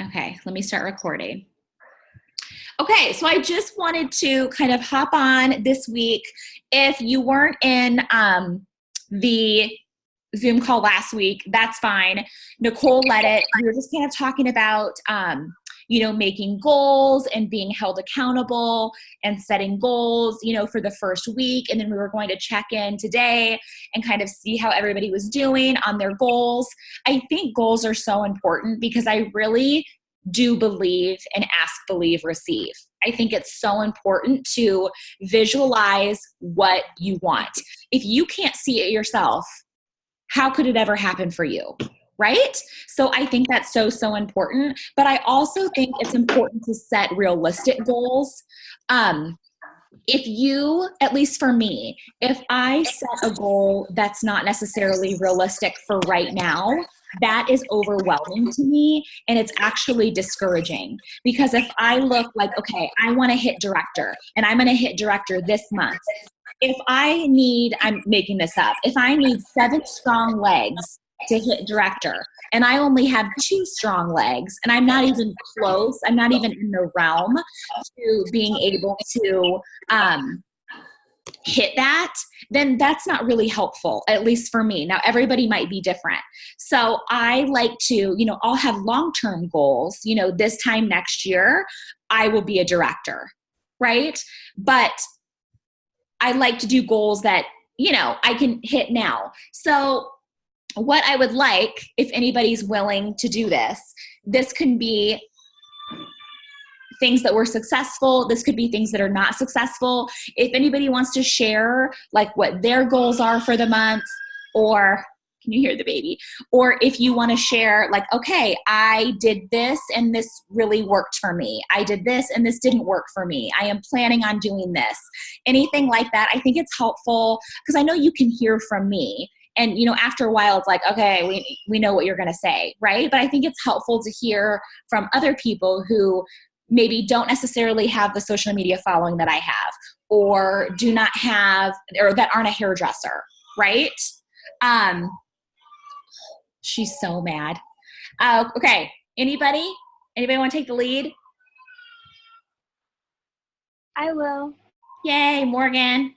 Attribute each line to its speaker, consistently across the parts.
Speaker 1: Okay, let me start recording. Okay, so I just wanted to kind of hop on this week. If you weren't in the Zoom call last week, that's fine. Nicole led it. We were just kind of talking about, making goals and being held accountable and setting goals, for the first week. And then we were going to check in today and kind of see how everybody was doing on their goals. I think goals are so important because I really do believe in ask, believe, receive. I think it's so important to visualize what you want. If you can't see it yourself, how could it ever happen for you? Right? So I think that's so important. But I also think it's important to set realistic goals. If you, at least for me, if I set a goal that's not necessarily realistic for right now, that is overwhelming to me and it's actually discouraging because if I look like, okay, I want to hit director and I'm going to hit director this month. If I need, I'm making this up, if I need 7 strong legs to hit director and I only have 2 strong legs and I'm not even close, I'm not even in the realm to being able to hit that, then that's not really helpful, at least for me. Now, everybody might be different. So I like to, I'll have long-term goals, this time next year, I will be a director, right? But I like to do goals that, I can hit now. So what I would like, if anybody's willing to do this can be things that were successful. This could be things that are not successful. If anybody wants to share like what their goals are for the month, or can you hear the baby? Or if you want to share like, okay, I did this and this really worked for me. I did this and this didn't work for me. I am planning on doing this. Anything like that. I think it's helpful because I know you can hear from me. And, after a while, it's like, okay, we know what you're going to say, right? But I think it's helpful to hear from other people who maybe don't necessarily have the social media following that I have, or do not have, or that aren't a hairdresser, right? She's so mad. Okay, anybody want to take the lead?
Speaker 2: I will.
Speaker 1: Yay, Morgan.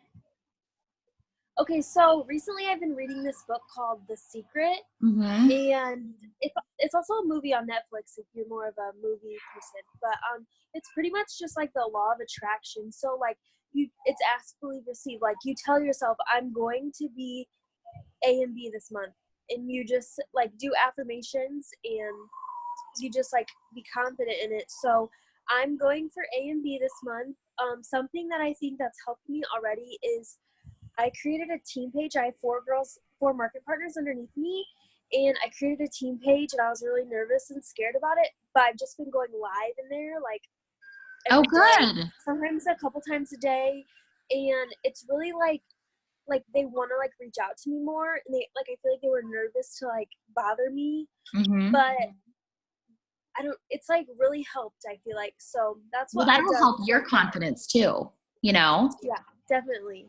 Speaker 2: Okay, so recently I've been reading this book called The Secret, and it's also a movie on Netflix if you're more of a movie person. But it's pretty much just like the law of attraction. So like it's ask, believe, receive. Like you tell yourself, I'm going to be A and B this month, and you just like do affirmations and you just like be confident in it. So I'm going for A and B this month. Something that I think that's helped me already is I created a team page. I have 4 market partners underneath me, and I created a team page, and I was really nervous and scared about it, but I've just been going live in there, like, every day, sometimes a couple times a day, and it's really, like they want to, like, reach out to me more, and I feel like they were nervous to, like, bother me, but it's, like, really helped, I feel like, so that's what I've done.
Speaker 1: Well, that'll help your confidence too,
Speaker 2: Yeah, definitely.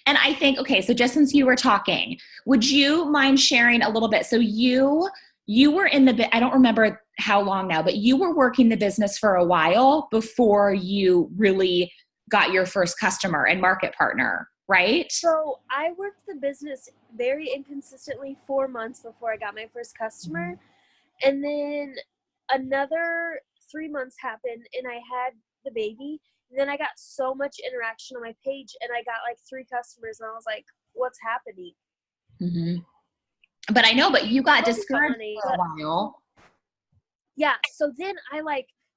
Speaker 1: And I think, okay, so just since you were talking, would you mind sharing a little bit? So you were in I don't remember how long now, but you were working the business for a while before you really got your first customer and market partner, right?
Speaker 2: So I worked the business very inconsistently 4 months before I got my first customer. And then another 3 months happened and I had the baby. And then I got so much interaction on my page and I got like 3 customers and I was like, what's happening?
Speaker 1: But I know, but you got discouraged for a while.
Speaker 2: Yeah. So then I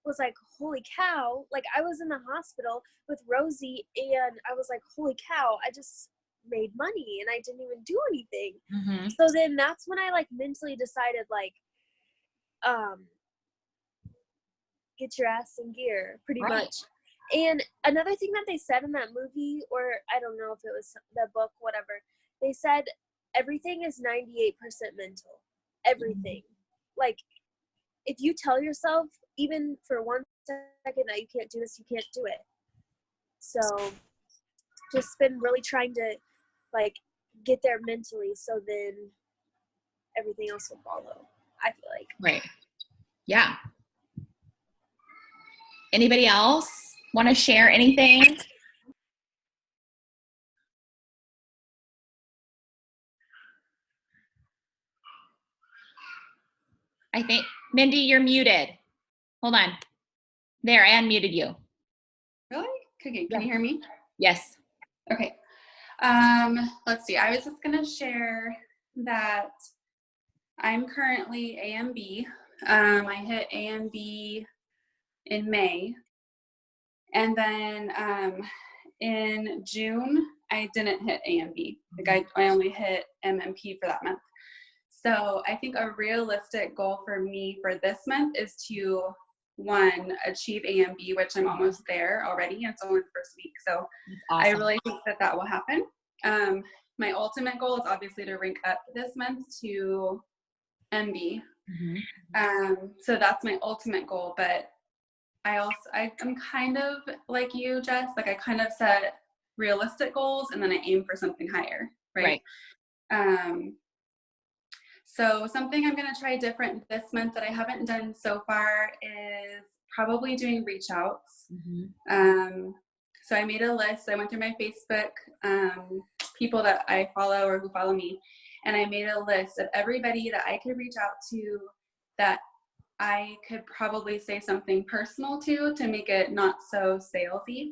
Speaker 2: was like, holy cow. Like I was in the hospital with Rosie and I was like, holy cow, I just made money and I didn't even do anything. So then that's when I like mentally decided like, get your ass in gear pretty much. And another thing that they said in that movie, or I don't know if it was the book, whatever, they said everything is 98% mental. Everything. Like if you tell yourself even for 1 second that you can't do this, you can't do it. So just been really trying to like get there mentally so then everything else will follow, I feel like.
Speaker 1: Right. Yeah. Anybody else want to share anything? I think, Mindy, you're muted. Hold on. There, I unmuted you.
Speaker 3: Really? Okay, can you hear me?
Speaker 1: Yes.
Speaker 3: Okay. Let's see. I was just going to share that I'm currently AMB. I hit AMB in May. And then in June, I didn't hit AMB. Like I only hit MMP for that month. So I think a realistic goal for me for this month is to, one, achieve AMB, which I'm almost there already. It's only the first week. So awesome. I really think that that will happen. My ultimate goal is obviously to rank up this month to MB. So that's my ultimate goal. But I'm kind of like you, Jess. Like I kind of set realistic goals and then I aim for something higher, right? So something I'm going to try different this month that I haven't done so far is probably doing reach outs. So I made a list. I went through my Facebook, people that I follow or who follow me, and I made a list of everybody that I could reach out to that I could probably say something personal to make it not so salesy.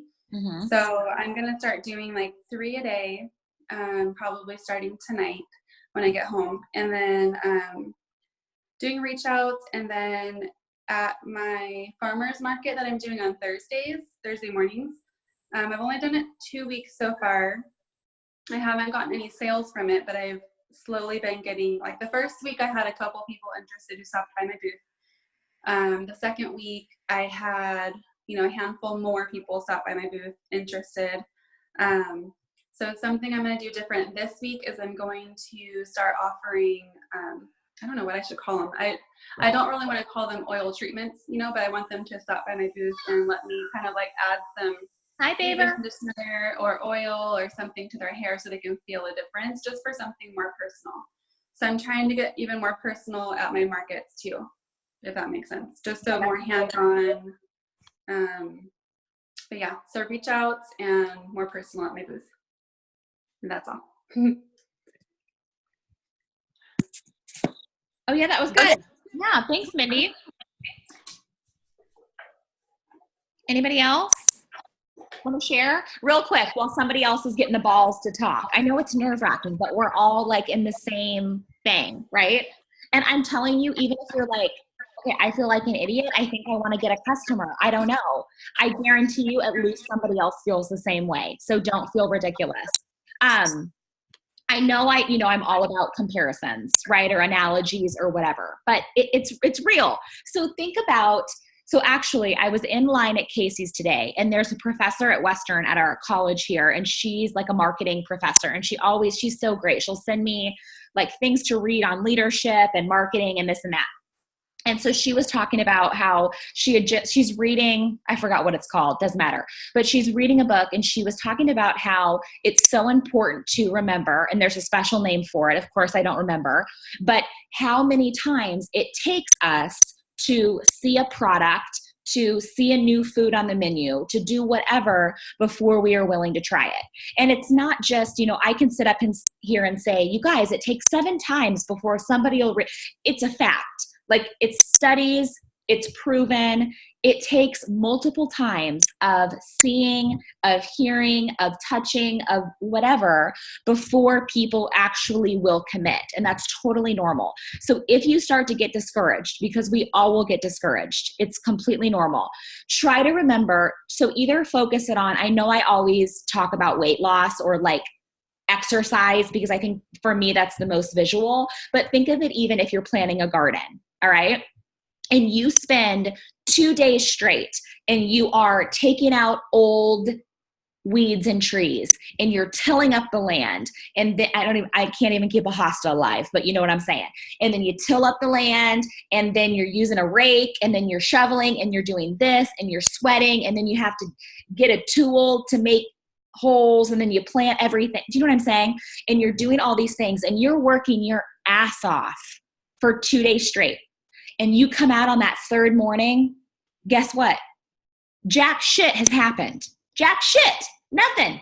Speaker 3: So I'm going to start doing like 3 a day, probably starting tonight when I get home, and then doing reach outs, and then at my farmer's market that I'm doing on Thursday mornings. I've only done it 2 weeks so far. I haven't gotten any sales from it, but I've slowly been getting, like the first week I had a couple people interested who stopped by my booth. The second week I had, a handful more people stop by my booth interested. So something I'm going to do different this week is I'm going to start offering, I don't know what I should call them. I don't really want to call them oil treatments, but I want them to stop by my booth and let me kind of like add some conditioner or oil or something to their hair so they can feel a difference, just for something more personal. So I'm trying to get even more personal at my markets too, if that makes sense. Just so more hands-on. But yeah, so reach outs and more personal at my booth. And that's all.
Speaker 1: Oh yeah, that was good. Yeah, thanks, Mindy. Anybody else want to share real quick while somebody else is getting the balls to talk? I know it's nerve-wracking, but we're all like in the same thing, right? And I'm telling you, even if you're like, okay, I feel like an idiot, I think I want to get a customer, I don't know, I guarantee you at least somebody else feels the same way. So don't feel ridiculous. I know I'm all about comparisons, right? Or analogies or whatever, but it's real. So think about, actually I was in line at Casey's today, and there's a professor at Western at our college here, and she's like a marketing professor, and she's so great. She'll send me like things to read on leadership and marketing and this and that. And so she was talking about how she's reading, I forgot what it's called, doesn't matter, but she's reading a book, and she was talking about how it's so important to remember, and there's a special name for it, of course I don't remember, but how many times it takes us to see a product, to see a new food on the menu, to do whatever before we are willing to try it. And it's not just, I can sit up here and say, you guys, it takes 7 times before somebody will it's a fact. Like it's studies, it's proven. It takes multiple times of seeing, of hearing, of touching, of whatever before people actually will commit. And that's totally normal. So if you start to get discouraged, because we all will get discouraged, it's completely normal. Try to remember, so either focus it on, I know I always talk about weight loss or like exercise, because I think for me that's the most visual, but think of it even if you're planting a garden, all right? And you spend 2 days straight and you are taking out old weeds and trees and you're tilling up the land, and I can't even keep a hosta alive, but you know what I'm saying. And then you till up the land, and then you're using a rake, and then you're shoveling, and you're doing this, and you're sweating, and then you have to get a tool to make holes, and then you plant everything. Do you know what I'm saying? And you're doing all these things, and you're working your ass off for 2 days straight. and you come out on that third morning, guess what? Jack shit has happened. Jack shit. Nothing.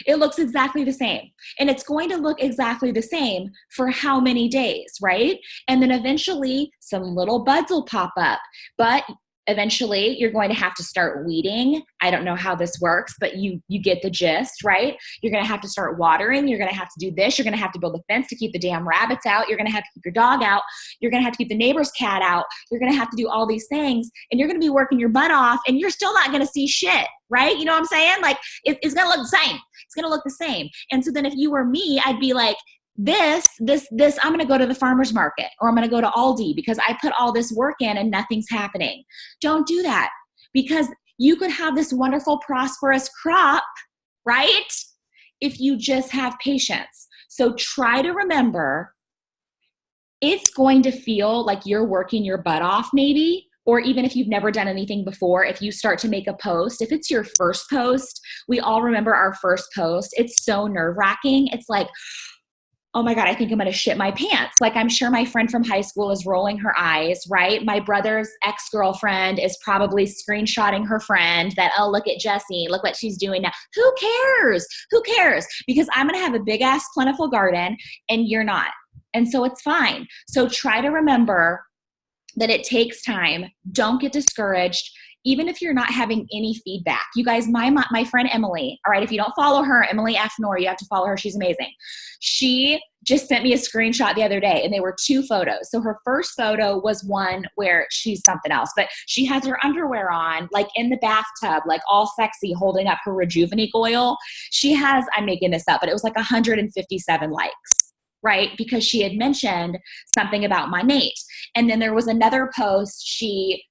Speaker 1: It looks exactly the same. And it's going to look exactly the same for how many days, right? And then eventually some little buds will pop up. But eventually you're going to have to start weeding. I don't know how this works, but you get the gist, right? You're going to have to start watering. You're going to have to do this. You're going to have to build a fence to keep the damn rabbits out. You're going to have to keep your dog out. You're going to have to keep the neighbor's cat out. You're going to have to do all these things, and you're going to be working your butt off, and you're still not going to see shit, right? You know what I'm saying? Like, it's going to look the same. It's going to look the same. And so then if you were me, I'd be like, this, I'm going to go to the farmer's market, or I'm going to go to Aldi because I put all this work in and nothing's happening. Don't do that, because you could have this wonderful, prosperous crop, right? If you just have patience. So try to remember, it's going to feel like you're working your butt off maybe, or even if you've never done anything before, if you start to make a post, if it's your first post, we all remember our first post. It's so nerve-wracking. It's like, oh my God, I think I'm going to shit my pants. Like, I'm sure my friend from high school is rolling her eyes, right? My brother's ex-girlfriend is probably screenshotting her friend that, oh, look at Jessie, look what she's doing now. Who cares? Who cares? Because I'm going to have a big ass plentiful garden and you're not. And so it's fine. So try to remember that it takes time. Don't get discouraged. Even if you're not having any feedback. You guys, my friend Emily, all right, if you don't follow her, Emily F. Noor, you have to follow her. She's amazing. She just sent me a screenshot the other day, and they were 2 photos. So her first photo was one where she's something else, but she has her underwear on, like in the bathtub, like all sexy, holding up her Rejuvenate oil. She has, I'm making this up, but it was like 157 likes. Right? Because she had mentioned something about my Nate. And then there was another post. She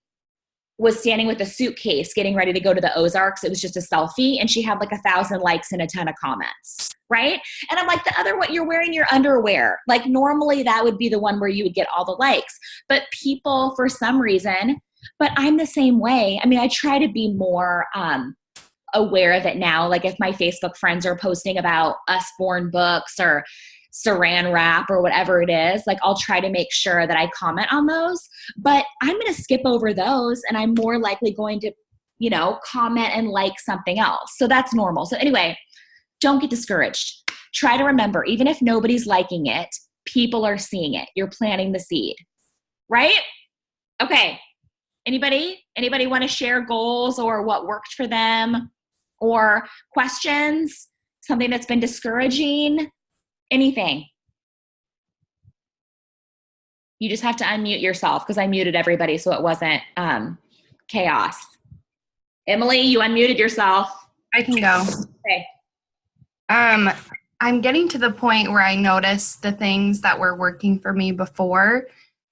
Speaker 1: was standing with a suitcase getting ready to go to the Ozarks. It was just a selfie, and she had like 1,000 likes and a ton of comments, right? And I'm like, the other one, you're wearing your underwear. Like, normally that would be the one where you would get all the likes. But people, for some reason, but I'm the same way. I mean, I try to be more aware of it now. Like, if my Facebook friends are posting about Usborne books or Saran wrap or whatever it is, like, I'll try to make sure that I comment on those, but I'm going to skip over those, and I'm more likely going to, comment and like something else. So that's normal. So anyway, don't get discouraged. Try to remember, even if nobody's liking it, people are seeing it. You're planting the seed, right? Okay. Anybody want to share goals or what worked for them, or questions, something that's been discouraging? Anything. You just have to unmute yourself, because I muted everybody so it wasn't chaos. Emily, you unmuted yourself.
Speaker 4: I can go.
Speaker 1: Okay.
Speaker 4: I'm getting to the point where I notice the things that were working for me before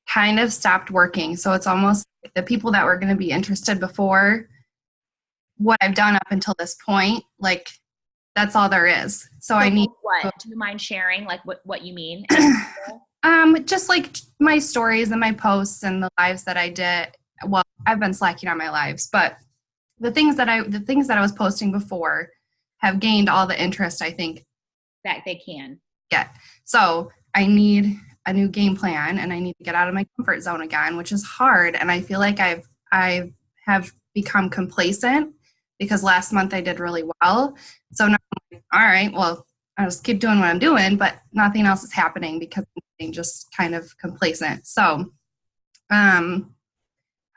Speaker 4: kind of stopped working. So it's almost like the people that were going to be interested before what I've done up until this point, like, that's all there is. So I need
Speaker 1: what? Do you mind sharing, like, what you mean?
Speaker 4: Just like my stories and my posts and the lives that I did. Well, I've been slacking on my lives, but the things that I was posting before have gained all the interest I think
Speaker 1: that they can
Speaker 4: get. So I need a new game plan, and I need to get out of my comfort zone again, which is hard. And I feel like I have become complacent, because last month I did really well. So now I'm like, all right, well, I'll just keep doing what I'm doing, but nothing else is happening because I'm getting just kind of complacent. So I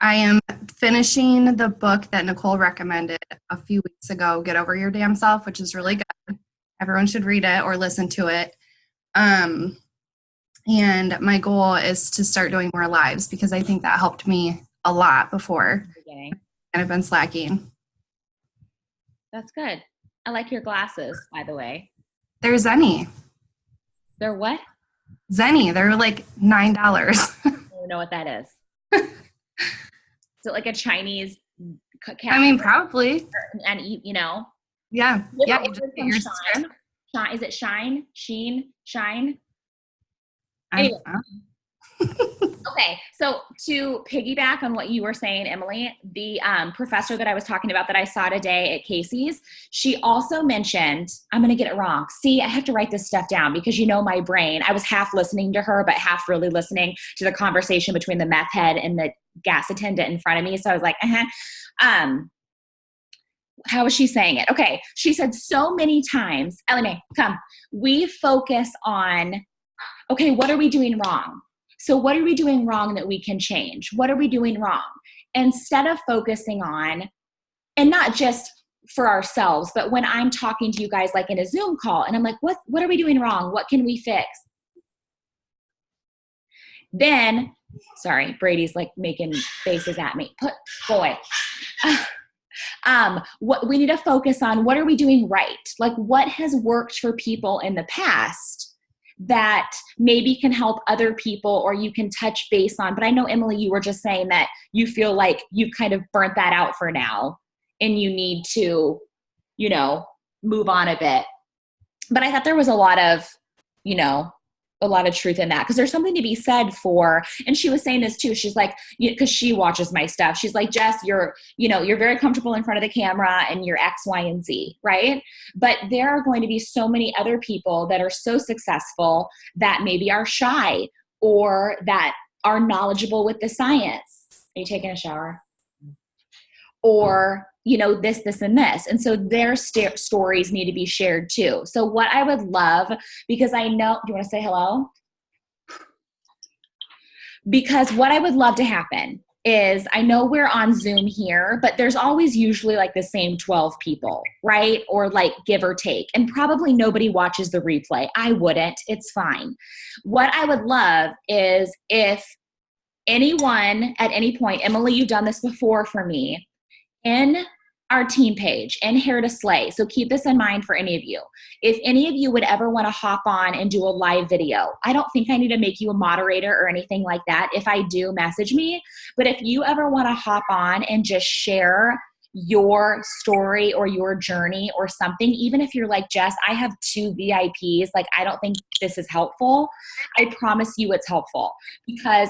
Speaker 4: am finishing the book that Nicole recommended a few weeks ago, Get Over Your Damn Self, which is really good. Everyone should read it or listen to it. And my goal is to start doing more lives, because I think that helped me a lot before. And I've been slacking.
Speaker 1: That's good. I like your glasses, by the way.
Speaker 4: They're Zenni.
Speaker 1: They're what?
Speaker 4: Zenni. They're like $9.
Speaker 1: I don't know what that is. Is it like a Chinese cat?
Speaker 4: I mean, probably.
Speaker 1: And
Speaker 4: Yeah.
Speaker 1: Yeah.
Speaker 4: You just get your
Speaker 1: Shine. Is it Shine? Sheen? Shine?
Speaker 4: Anyway.
Speaker 1: Okay, so to piggyback on what you were saying, Emily, the professor that I was talking about that I saw today at Casey's, she also mentioned, I'm going to get it wrong. See, I have to write this stuff down because you know my brain. I was half listening to her, but half really listening to the conversation between the meth head and the gas attendant in front of me. So I was like, how is she saying it? Okay, she said so many times, Ellie Mae, come. We focus on, okay, what are we doing wrong? So what are we doing wrong that we can change? What are we doing wrong? Instead of focusing on, and not just for ourselves, but when I'm talking to you guys like in a Zoom call and I'm like, what are we doing wrong? What can we fix? Then, sorry, Brady's like making faces at me. Boy. What we need to focus on, what are we doing right? Like what has worked for people in the past that maybe can help other people or you can touch base on. But I know, Emily, you were just saying that you feel like you've kind of burnt that out for now and you need to, move on a bit. But I thought there was a lot of truth in that because there's something to be said for, and she was saying this too. She's like, because she watches my stuff. She's like, Jess, you're very comfortable in front of the camera and you're X, Y, and Z, right? But there are going to be so many other people that are so successful that maybe are shy or that are knowledgeable with the science. Are you taking a shower? Or, this, and this. And so their stories need to be shared too. So what I would love, because I know, do you want to say hello? Because what I would love to happen is, I know we're on Zoom here, but there's always usually like the same 12 people, right? Or like give or take. And probably nobody watches the replay. I wouldn't. It's fine. What I would love is if anyone at any point, Emily, you've done this before for me, in our team page and Hair to Slay. So keep this in mind for any of you. If any of you would ever want to hop on and do a live video, I don't think I need to make you a moderator or anything like that. If I do, message me. But if you ever want to hop on and just share your story or your journey or something, even if you're like, Jess, I have 2 VIPs, like I don't think this is helpful, I promise you it's helpful. Because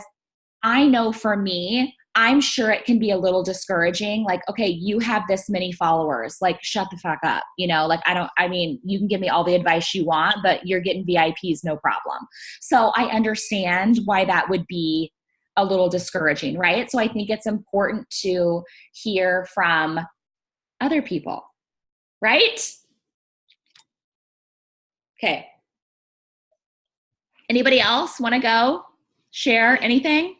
Speaker 1: I know for me, I'm sure it can be a little discouraging. Like, okay, you have this many followers, like shut the fuck up. You can give me all the advice you want, but you're getting VIPs, no problem. So I understand why that would be a little discouraging, right? So I think it's important to hear from other people, right? Okay. Anybody else want to go share anything?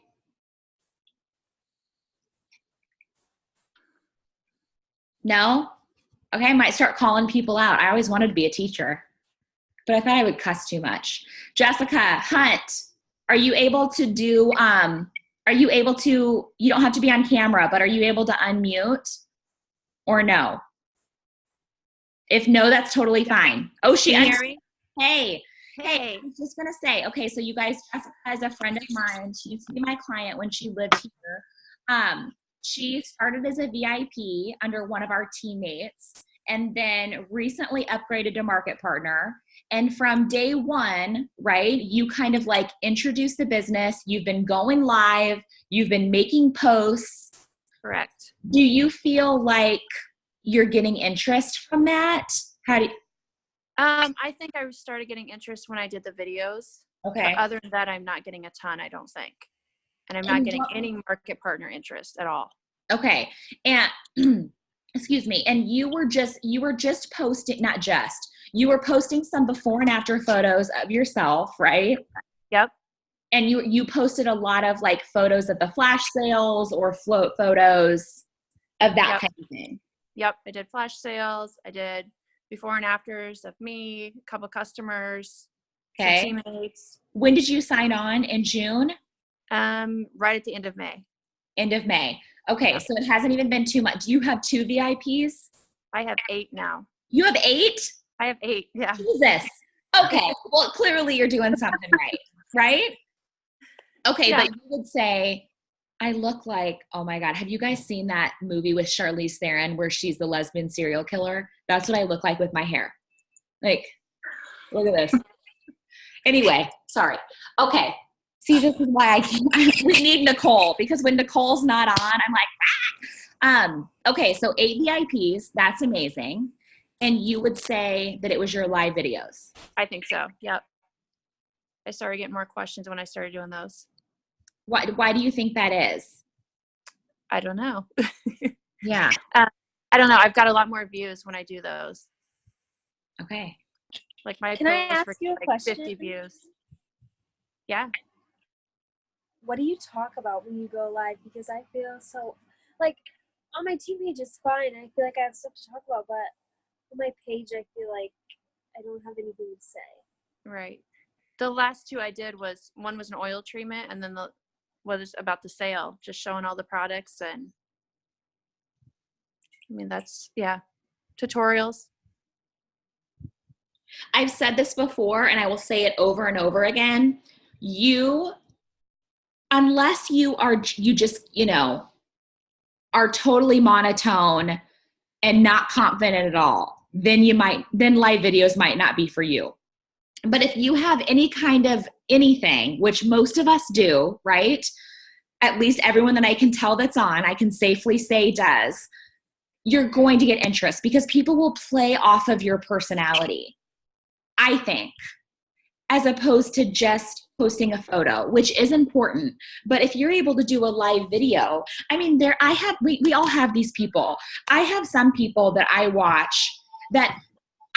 Speaker 1: No? Okay, I might start calling people out. I always wanted to be a teacher, but I thought I would cuss too much. Jessica Hunt, are you able to do, you don't have to be on camera, but are you able to unmute or no? If no, that's totally fine. Oh, she Hey. Hey, I was just going to say, okay, so you guys, Jessica is a friend of mine. She used to be my client when she lived here. She started as a VIP under one of our teammates and then recently upgraded to market partner. And from day one, right, you kind of like introduced the business. You've been going live. You've been making posts.
Speaker 5: Correct.
Speaker 1: Do you feel like you're getting interest from that? How do you?
Speaker 5: I think I started getting interest when I did the videos.
Speaker 1: Okay.
Speaker 5: But other than that, I'm not getting a ton, I don't think. And I'm not getting any market partner interest at all.
Speaker 1: Okay. And excuse me. And you were just posting, not just, you were posting some before and after photos of yourself, right?
Speaker 5: Yep.
Speaker 1: And you posted a lot of like photos of the flash sales or float photos of that kind of thing.
Speaker 5: Yep. I did flash sales. I did before and afters of me, a couple customers,
Speaker 1: okay,
Speaker 5: teammates.
Speaker 1: When did you sign on? In June?
Speaker 5: Right at the end of May.
Speaker 1: End of May. Okay, so it hasn't even been 2 months. Do you have 2 VIPs?
Speaker 5: I have 8 now.
Speaker 1: You have 8?
Speaker 5: I have 8, yeah.
Speaker 1: Jesus. Okay, well, clearly you're doing something right? Okay, yeah. But you would say, I look like, oh my God, have you guys seen that movie with Charlize Theron where she's the lesbian serial killer? That's what I look like with my hair. Like, look at this. Anyway, sorry. Okay, See, this is why we need Nicole, because when Nicole's not on, I'm like, okay, so 8 VIPs, that's amazing. And you would say that it was your live videos.
Speaker 5: I think so. Yep. I started getting more questions when I started doing those.
Speaker 1: Why do you think that is?
Speaker 5: I don't know.
Speaker 1: Yeah.
Speaker 5: I don't know. I've got a lot more views when I do those.
Speaker 1: Okay.
Speaker 5: Like my
Speaker 2: Can I
Speaker 5: posts
Speaker 2: ask
Speaker 5: were
Speaker 2: you a
Speaker 5: like
Speaker 2: question?
Speaker 5: 50 views. Yeah.
Speaker 2: What do you talk about when you go live? Because I feel so, like, on my team page is fine. I feel like I have stuff to talk about, but on my page, I feel like I don't have anything to say.
Speaker 5: Right. The last two I did was, one was an oil treatment, and then the was about the sale, just showing all the products. And I mean, that's, yeah, tutorials.
Speaker 1: I've said this before, and I will say it over and over again. Unless you just, are totally monotone and not confident at all, then live videos might not be for you. But if you have any kind of anything, which most of us do, right? At least everyone that I can tell that's on, I can safely say does, you're going to get interest because people will play off of your personality, I think, as opposed to just posting a photo, which is important. But if you're able to do a live video, I mean, we all have these people. I have some people that I watch that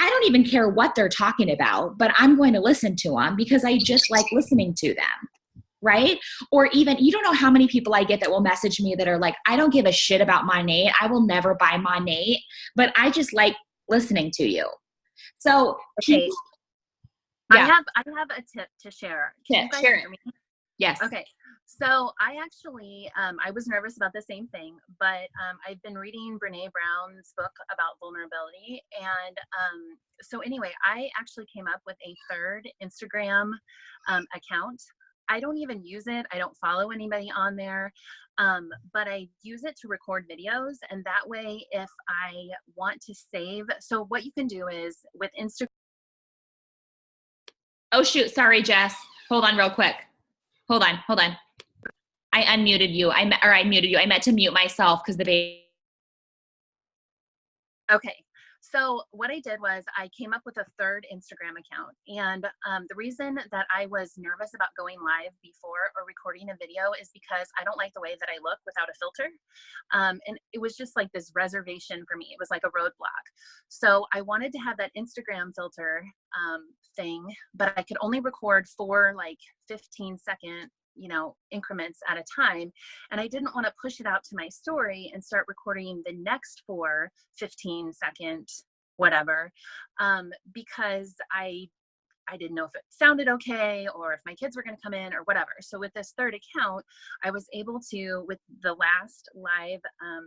Speaker 1: I don't even care what they're talking about, but I'm going to listen to them because I just like listening to them, right? Or even, you don't know how many people I get that will message me that are like, I don't give a shit about Monat. I will never buy Monat, but I just like listening to you. So
Speaker 6: okay.
Speaker 1: Yeah.
Speaker 6: I have a tip to share.
Speaker 1: Can you guys hear me? Yes.
Speaker 6: Okay. So I actually, I was nervous about the same thing, but I've been reading Brene Brown's book about vulnerability. And so anyway, I actually came up with a third Instagram account. I don't even use it. I don't follow anybody on there, but I use it to record videos. And that way, if I want to save, so what you can do is with Instagram.
Speaker 1: Oh, shoot. Sorry, Jess. Hold on real quick. Hold on. I unmuted you. I muted you. I meant to mute myself because the baby.
Speaker 6: Okay. So what I did was I came up with a third Instagram account. And the reason that I was nervous about going live before or recording a video is because I don't like the way that I look without a filter. And it was just like this reservation for me. It was like a roadblock. So I wanted to have that Instagram filter thing, but I could only record 4 like 15-second increments at a time. And I didn't want to push it out to my story and start recording the next 4 15-second whatever, because I didn't know if it sounded okay or if my kids were going to come in or whatever. So with this third account, I was able to, with the last live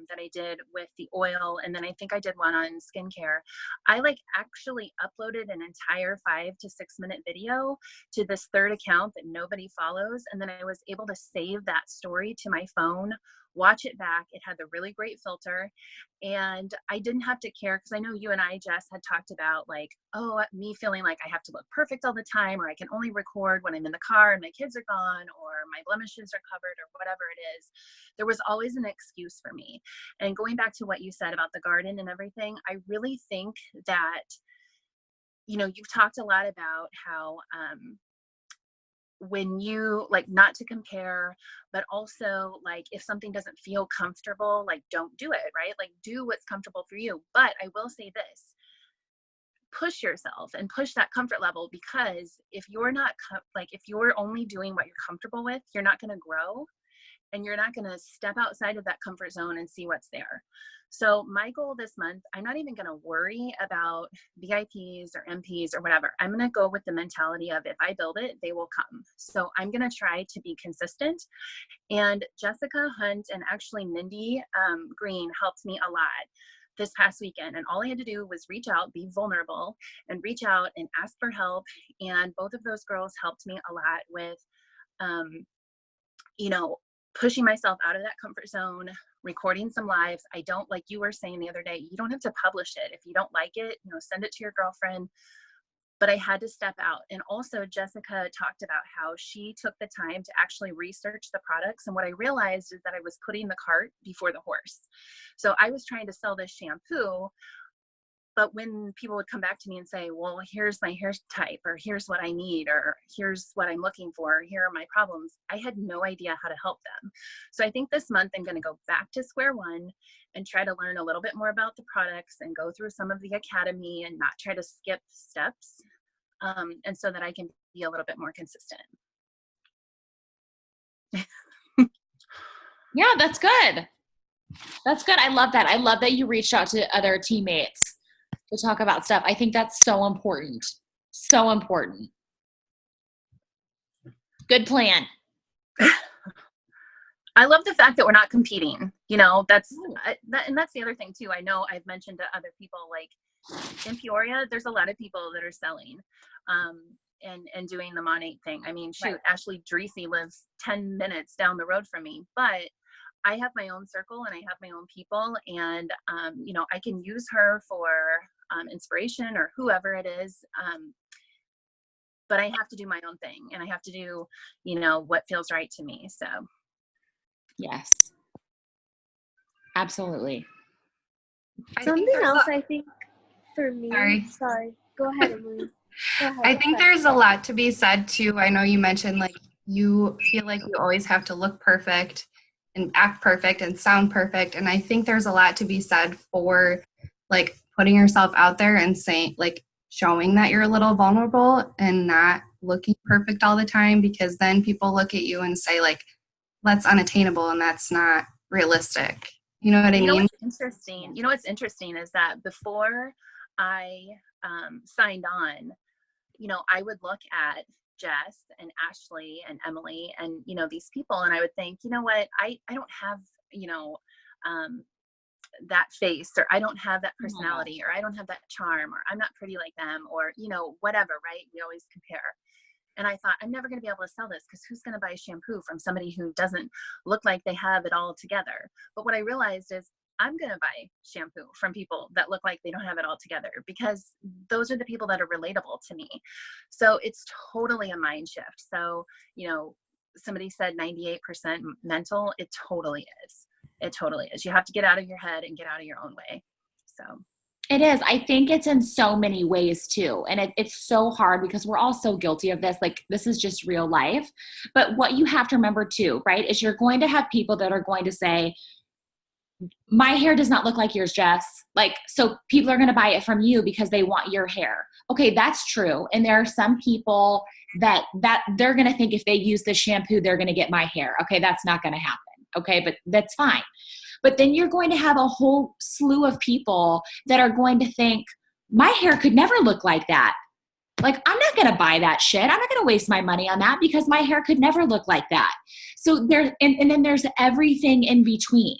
Speaker 6: that I did with the oil, and then I think I did one on skincare, I like actually uploaded an entire 5 to 6 minute video to this third account that nobody follows. And then I was able to save that story to my phone, watch it back. It had the really great filter, and I didn't have to care, because I know you and I, Jess, had talked about like, oh, me feeling like I have to look perfect all the time, or I can only record when I'm in the car and my kids are gone, or my blemishes are covered, or whatever it is. There was always an excuse for me. And going back to what you said about the garden and everything, I really think that, you've talked a lot about how when you like, not to compare, but also like if something doesn't feel comfortable, like don't do it, right? Like do what's comfortable for you. But I will say this, push yourself and push that comfort level, because if you're not if you're only doing what you're comfortable with, you're not going to grow, and you're not going to step outside of that comfort zone and see what's there. So my goal this month, I'm not even going to worry about VIPs or MPs or whatever. I'm going to go with the mentality of, if I build it, they will come. So I'm going to try to be consistent. And Jessica Hunt and actually Mindy Green helped me a lot this past weekend. And all I had to do was reach out, be vulnerable, and reach out and ask for help. And both of those girls helped me a lot with, pushing myself out of that comfort zone, recording some lives. I don't, like you were saying the other day, you don't have to publish it. If you don't like it, send it to your girlfriend, but I had to step out. And also Jessica talked about how she took the time to actually research the products. And what I realized is that I was putting the cart before the horse. So I was trying to sell this shampoo, but when people would come back to me and say, well, here's my hair type, or here's what I need, or here's what I'm looking for, here are my problems, I had no idea how to help them. So I think this month I'm going to go back to square one and try to learn a little bit more about the products and go through some of the academy and not try to skip steps. And so that I can be a little bit more consistent.
Speaker 1: Yeah, that's good. That's good. I love that. I love that you reached out to other teammates to talk about stuff. I think that's so important. So important. Good plan.
Speaker 6: I love the fact that we're not competing, you know, and that's the other thing too. I know I've mentioned to other people, like in Peoria, there's a lot of people that are selling, and doing the Monat thing. I mean, shoot, right. Ashley Dreesy lives 10 minutes down the road from me, but I have my own circle and I have my own people, and, you know, I can use her for, inspiration or whoever it is. But I have to do my own thing, and I have to do, you know, what feels right to me. So.
Speaker 1: Yes. Absolutely.
Speaker 2: Something else I think for me. Sorry. Go ahead, Emily. Go ahead.
Speaker 4: I think there's a lot to be said too. I know you mentioned like you feel like you always have to look perfect and act perfect and sound perfect. And I think there's a lot to be said for like putting yourself out there and saying, like, showing that you're a little vulnerable and not looking perfect all the time, because then people look at you and say like, that's unattainable and that's not realistic. You know what I mean?
Speaker 6: You know what's interesting is that before I signed on, you know, I would look at Jess and Ashley and Emily and, you know, these people, and I would think, you know what, I don't have, you know, that face, or I don't have that personality, or I don't have that charm, or I'm not pretty like them, or, you know, whatever, right? We always compare. And I thought, I'm never going to be able to sell this, because who's going to buy shampoo from somebody who doesn't look like they have it all together? But what I realized is I'm going to buy shampoo from people that look like they don't have it all together, because those are the people that are relatable to me. So it's totally a mind shift. So, you know, somebody said 98% mental. It totally is. It totally is. You have to get out of your head and get out of your own way. So.
Speaker 1: It is. I think it's in so many ways too. And it's so hard because we're all so guilty of this. Like, this is just real life. But what you have to remember too, right, is you're going to have people that are going to say, my hair does not look like yours, Jess. Like, so people are going to buy it from you because they want your hair. Okay, that's true. And there are some people that they're going to think if they use this shampoo, they're going to get my hair. Okay, that's not going to happen. Okay, but that's fine. But then you're going to have a whole slew of people that are going to think, my hair could never look like that. Like, I'm not going to buy that shit. I'm not going to waste my money on that because my hair could never look like that. So and then there's everything in between,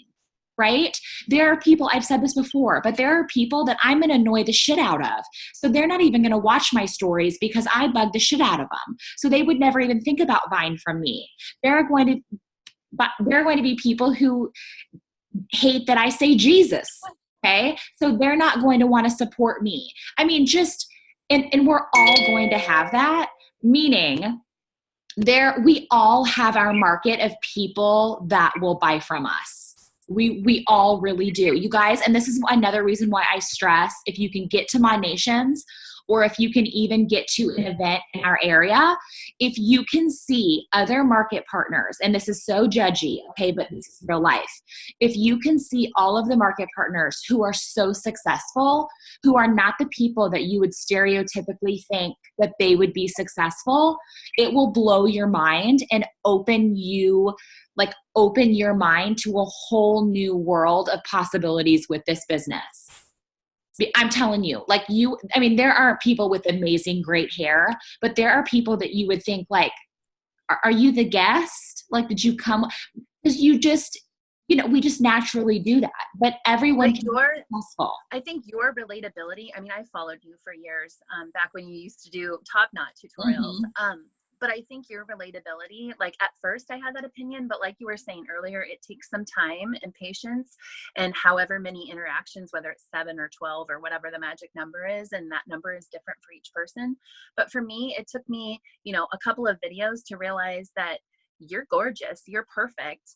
Speaker 1: right? There are people, I've said this before, but there are people that I'm going to annoy the shit out of. So they're not even going to watch my stories because I bug the shit out of them. So they would never even think about buying from me. There are going to be people who hate that I say Jesus. Okay. So they're not going to want to support me. I mean, and we're all going to have that, meaning we all have our market of people that will buy from us. We all really do, you guys. And this is another reason why I stress, if you can get to Mod Nations, or if you can even get to an event in our area, if you can see other market partners, and this is so judgy, okay, but this is real life. If you can see all of the market partners who are so successful, who are not the people that you would stereotypically think that they would be successful, it will blow your mind and open your mind to a whole new world of possibilities with this business. I'm telling you, there are people with amazing, great hair, but there are people that you would think like, are you the guest? Like, did you come? Because you just, we just naturally do that, but everyone can be successful.
Speaker 6: I think your relatability, I mean, I followed you for years, back when you used to do Top Knot tutorials. Mm-hmm. but I think your relatability, like at first I had that opinion, but like you were saying earlier, it takes some time and patience and however many interactions, whether it's 7 or 12 or whatever the magic number is. And that number is different for each person. But for me, it took me, a couple of videos to realize that you're gorgeous, you're perfect,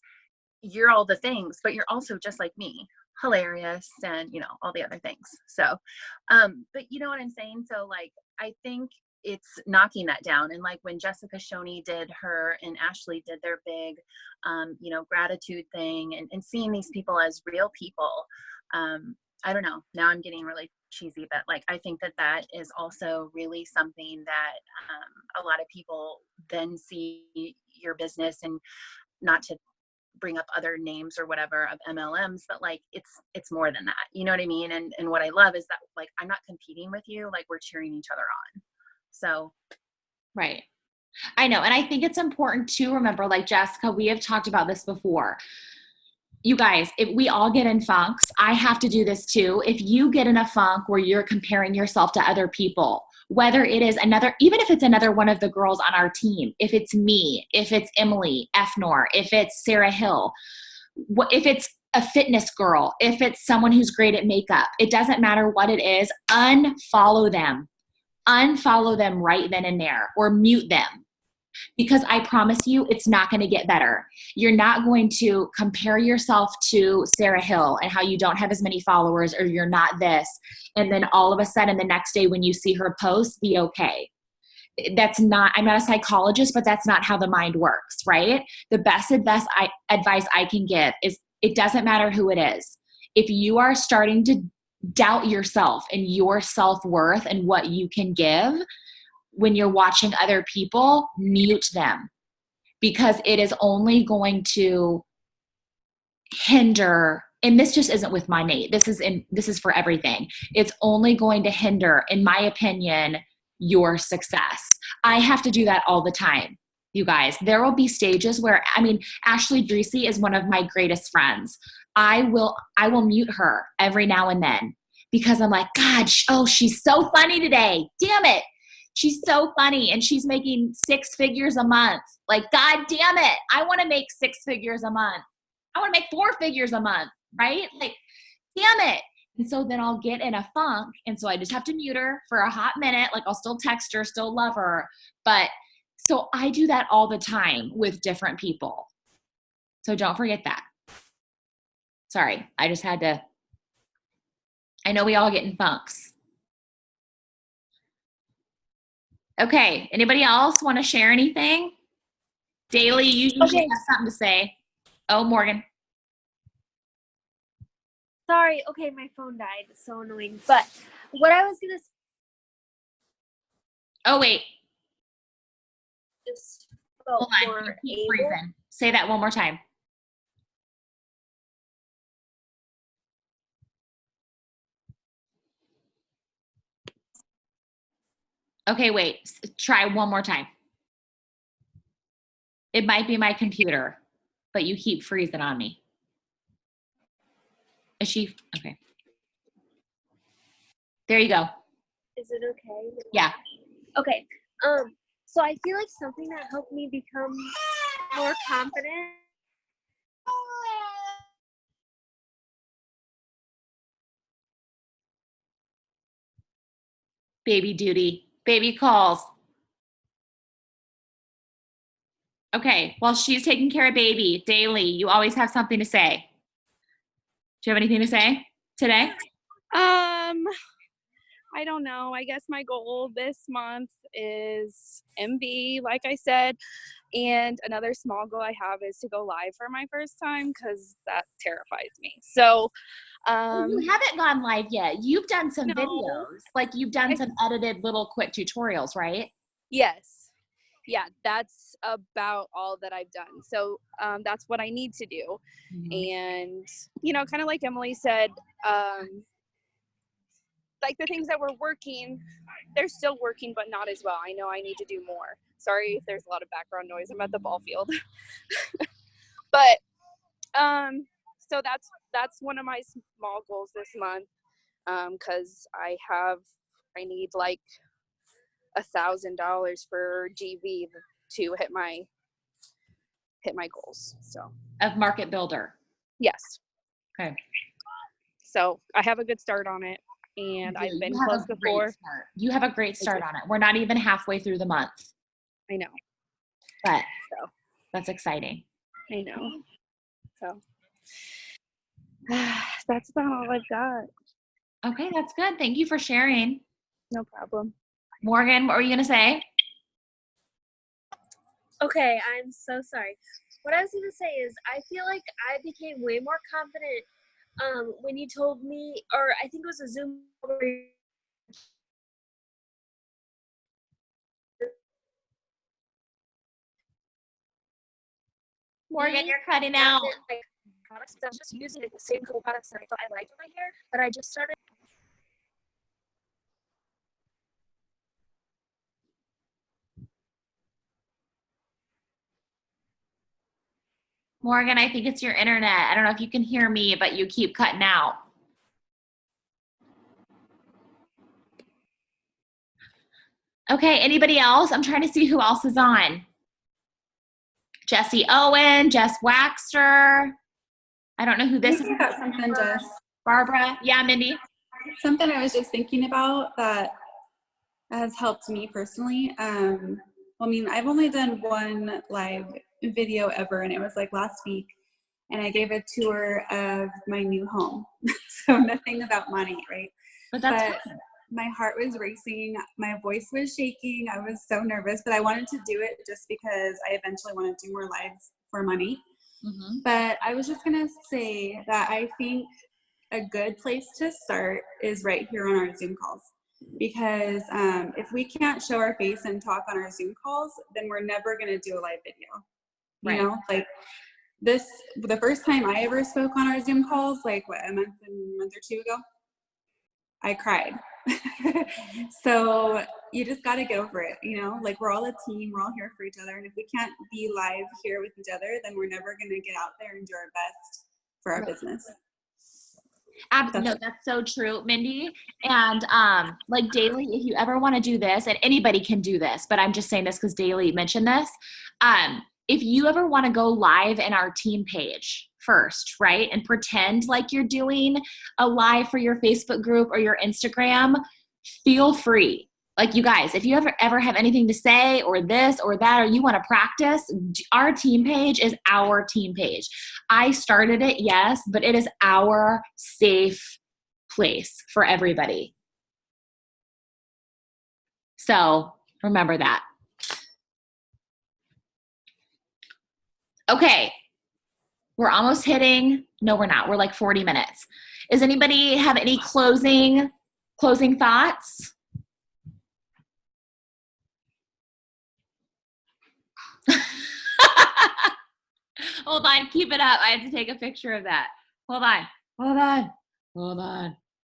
Speaker 6: you're all the things, but you're also just like me, hilarious, and all the other things. So but you know what I'm saying? So like I think it's knocking that down. And like when Jessica Shoney did her and Ashley did their big gratitude thing, and seeing these people as real people, I don't know, now I'm getting really cheesy, but like I think that is also really something that a lot of people then see your business, and not to bring up other names or whatever of MLMs, but like it's more than that, you know what I mean? And what I love is that like I'm not competing with you, like we're cheering each other on. So
Speaker 1: right. I know. And I think it's important to remember, like Jessica, we have talked about this before. You guys, if we all get in funks, I have to do this too. If you get in a funk where you're comparing yourself to other people, whether it is even if it's another one of the girls on our team, if it's me, if it's Emily Efnor, if it's Sarah Hill, if it's a fitness girl, if it's someone who's great at makeup, it doesn't matter what it is, unfollow them right then and there, or mute them. Because I promise you, it's not going to get better. You're not going to compare yourself to Sarah Hill and how you don't have as many followers, or you're not this. And then all of a sudden the next day when you see her post, be okay. I'm not a psychologist, but that's not how the mind works, right? The best advice I can give is it doesn't matter who it is. If you are starting to doubt yourself and your self-worth and what you can give, when you're watching other people, mute them, because it is only going to hinder, and this just isn't with my Nate, this is for everything. It's only going to hinder, in my opinion, your success. I have to do that all the time, you guys. There will be stages where, Ashley Dreesy is one of my greatest friends. I will mute her every now and then because I'm like, God, she's so funny today. Damn it. She's so funny, and she's making 6 figures a month. Like, God damn it. I want to make 6 figures a month. I want to make 4 figures a month, right? Like, damn it. And so then I'll get in a funk. And so I just have to mute her for a hot minute. Like, I'll still text her, still love her. But so I do that all the time with different people. So don't forget that. Sorry. I know we all get in funks. Okay. Anybody else want to share anything? Daily, you usually have something to say. Oh, Morgan.
Speaker 2: Sorry. Okay, my phone died. It's so annoying. But what I was going to
Speaker 1: Oh, wait.
Speaker 2: just
Speaker 1: Hold on. You keep freezing. Say that one more time. Okay, wait. Try one more time. It might be my computer, but you keep freezing on me. Is she? Okay. There you go.
Speaker 2: Is it okay?
Speaker 1: Yeah.
Speaker 2: Okay. So I feel like something that helped me become more confident.
Speaker 1: Baby duty. Baby calls. Okay. While she's taking care of baby daily, you always have something to say. Do you have anything to say today?
Speaker 7: I don't know. I guess my goal this month is MB, like I said. And another small goal I have is to go live for my first time, because that terrifies me. So
Speaker 1: you haven't gone live yet. You've done some videos. Like, you've done some edited little quick tutorials, right?
Speaker 7: Yes. Yeah, that's about all that I've done. So that's what I need to do. And, kind of like Emily said, like the things that were working, they're still working, but not as well. I know I need to do more. Sorry if there's a lot of background noise. I'm at the ball field. But so that's one of my small goals this month, because I need like $1,000 for GV to hit my goals. So
Speaker 1: Of Market Builder.
Speaker 7: yes.
Speaker 1: Okay.
Speaker 7: So I have a good start on it, and I've been close before.
Speaker 1: You have a great start on it. We're not even halfway through the month.
Speaker 7: I know.
Speaker 1: But
Speaker 7: So
Speaker 1: that's exciting.
Speaker 7: I know. So that's about all I've got.
Speaker 1: Okay, that's good. Thank you for sharing.
Speaker 7: No problem.
Speaker 1: Morgan, what were you going to say?
Speaker 2: Okay, I'm so sorry. What I was going to say is I feel like I became way more confident when you told me, or I think it was a Zoom where
Speaker 1: Morgan, you're cutting out.
Speaker 2: like products. I was just using the same couple products that I thought I liked for my hair, but I just started.
Speaker 1: Morgan, I think it's your internet. I don't know if you can hear me, but you keep cutting out. Okay, anybody else? I'm trying to see who else is on. Jesse Owen, Jess Waxter. I don't know who this is.
Speaker 3: About something, Jess.
Speaker 1: Barbara. Yeah, Mindy.
Speaker 3: Something I was just thinking about that has helped me personally. I mean, I've only done one live video ever, and it was like last week, and I gave a tour of my new home. So nothing about money, right?
Speaker 1: But that's
Speaker 3: But my heart was racing, my voice was shaking, I was so nervous, but I wanted to do it just because I eventually want to do more lives for money.
Speaker 1: mm-hmm.
Speaker 3: But I was just gonna say that I think a good place to start is right here on our Zoom calls. Because if we can't show our face and talk on our Zoom calls, then we're never gonna do a live video. You
Speaker 1: Right.
Speaker 3: know, like the first time I ever spoke on our Zoom calls, like what, a month or two ago, I cried. So you just got to get over it, you know, like we're all a team, we're all here for each other. And if we can't be live here with each other, then we're never going to get out there and do our best for our business.
Speaker 1: No, that's so true, Mindy. And like Daily, if you ever want to do this, and anybody can do this, but I'm just saying this because Daily mentioned this. If you ever want to go live in our team page first, right, and pretend like you're doing a live for your Facebook group or your Instagram, feel free. Like, you guys, if you ever have anything to say or this or that, or you want to practice, our team page is our team page. I started it, yes, but it is our safe place for everybody. So remember that. Okay. We're almost hitting, no, we're not. We're like 40 minutes. Does anybody have any closing thoughts? Hold on, keep it up. I have to take a picture of that. Hold on.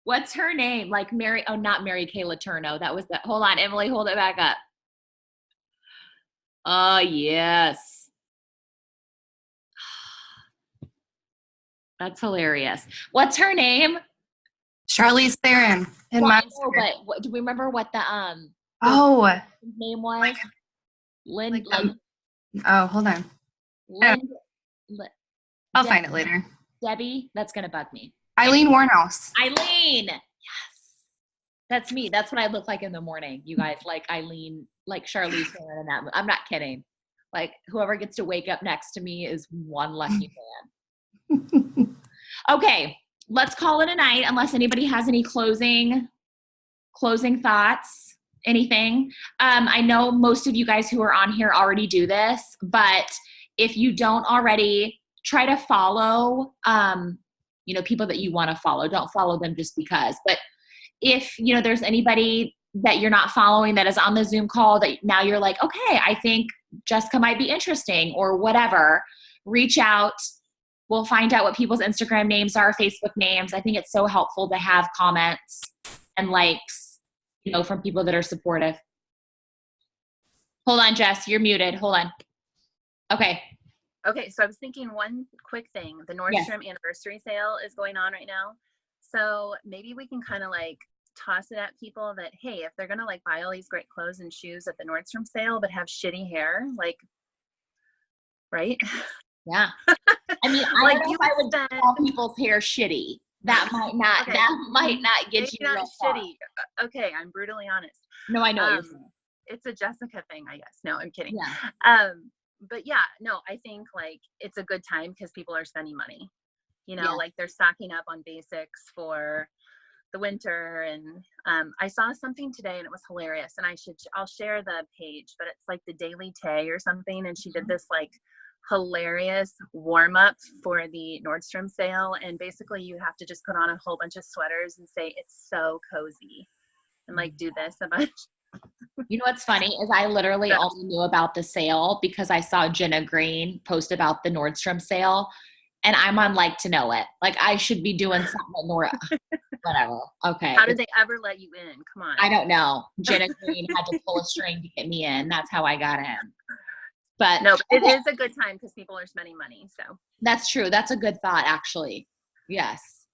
Speaker 1: What's her name? Like Mary, oh, not Mary Kay Letourneau. That was hold on, Emily, hold it back up. Oh, yes. That's hilarious. What's her name?
Speaker 4: Charlize Theron in Monster.
Speaker 1: But do we remember what the name was? Lynn.
Speaker 4: Oh, hold on. I'll find it later.
Speaker 1: Debbie. That's gonna bug me.
Speaker 4: Eileen Wuornos.
Speaker 1: Eileen. Yes. That's me. That's what I look like in the morning. You guys, like Eileen, like Charlize Theron in that movie. I'm not kidding. Like, whoever gets to wake up next to me is one lucky man. Okay, let's call it a night unless anybody has any closing thoughts, anything. I know most of you guys who are on here already do this, but if you don't already, try to follow, people that you want to follow. Don't follow them just because. But if, there's anybody that you're not following that is on the Zoom call that now you're like, okay, I think Jessica might be interesting or whatever, reach out. We'll find out what people's Instagram names are, Facebook names. I think it's so helpful to have comments and likes, from people that are supportive. Hold on, Jess, you're muted. Hold on. Okay.
Speaker 6: Okay, so I was thinking one quick thing. The Nordstrom anniversary sale is going on right now. So maybe we can kind of like toss it at people that, hey, if they're gonna like buy all these great clothes and shoes at the Nordstrom sale but have shitty hair, like, right?
Speaker 1: Yeah. I mean, I
Speaker 6: Like,
Speaker 1: don't know
Speaker 6: you
Speaker 1: if I
Speaker 6: would
Speaker 1: would
Speaker 6: spend-
Speaker 1: call people's hair shitty. That might not.
Speaker 6: Okay.
Speaker 1: That might not get
Speaker 6: Maybe
Speaker 1: you
Speaker 6: not
Speaker 1: real far.
Speaker 6: shitty. Okay, I'm brutally honest.
Speaker 1: No, I know what you're saying.
Speaker 6: It's a Jessica thing, I guess. No, I'm kidding.
Speaker 1: Yeah.
Speaker 6: But yeah, no, I think like it's a good time because people are spending money. You know,
Speaker 1: Yeah.
Speaker 6: like they're stocking up on basics for the winter. And I saw something today and it was hilarious. And I'll share the page, but it's like the Daily Tay or something. And she did this like hilarious warm up for the Nordstrom sale. And basically you have to just put on a whole bunch of sweaters and say, it's so cozy, and like do this a bunch.
Speaker 1: You know what's funny is I literally
Speaker 6: Yeah.
Speaker 1: only knew about the sale because I saw Jenna Green post about the Nordstrom sale, and I'm on Like to Know It. Like I should be doing something at whatever. Okay.
Speaker 6: How did they ever let you in? Come on.
Speaker 1: I don't know. Jenna Green had to pull a string to get me in. That's how I got in. But
Speaker 6: No, but it
Speaker 1: okay,
Speaker 6: is a good time because people are spending money. So
Speaker 1: that's true. That's a good thought, actually. Yes.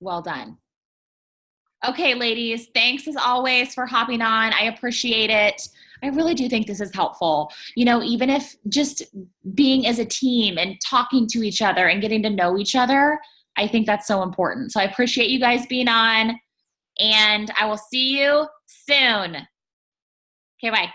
Speaker 1: Well done. Okay, ladies, thanks as always for hopping on. I appreciate it. I really do think this is helpful. You know, even if just being as a team and talking to each other and getting to know each other, I think that's so important. So I appreciate you guys being on, and I will see you soon. Okay, bye.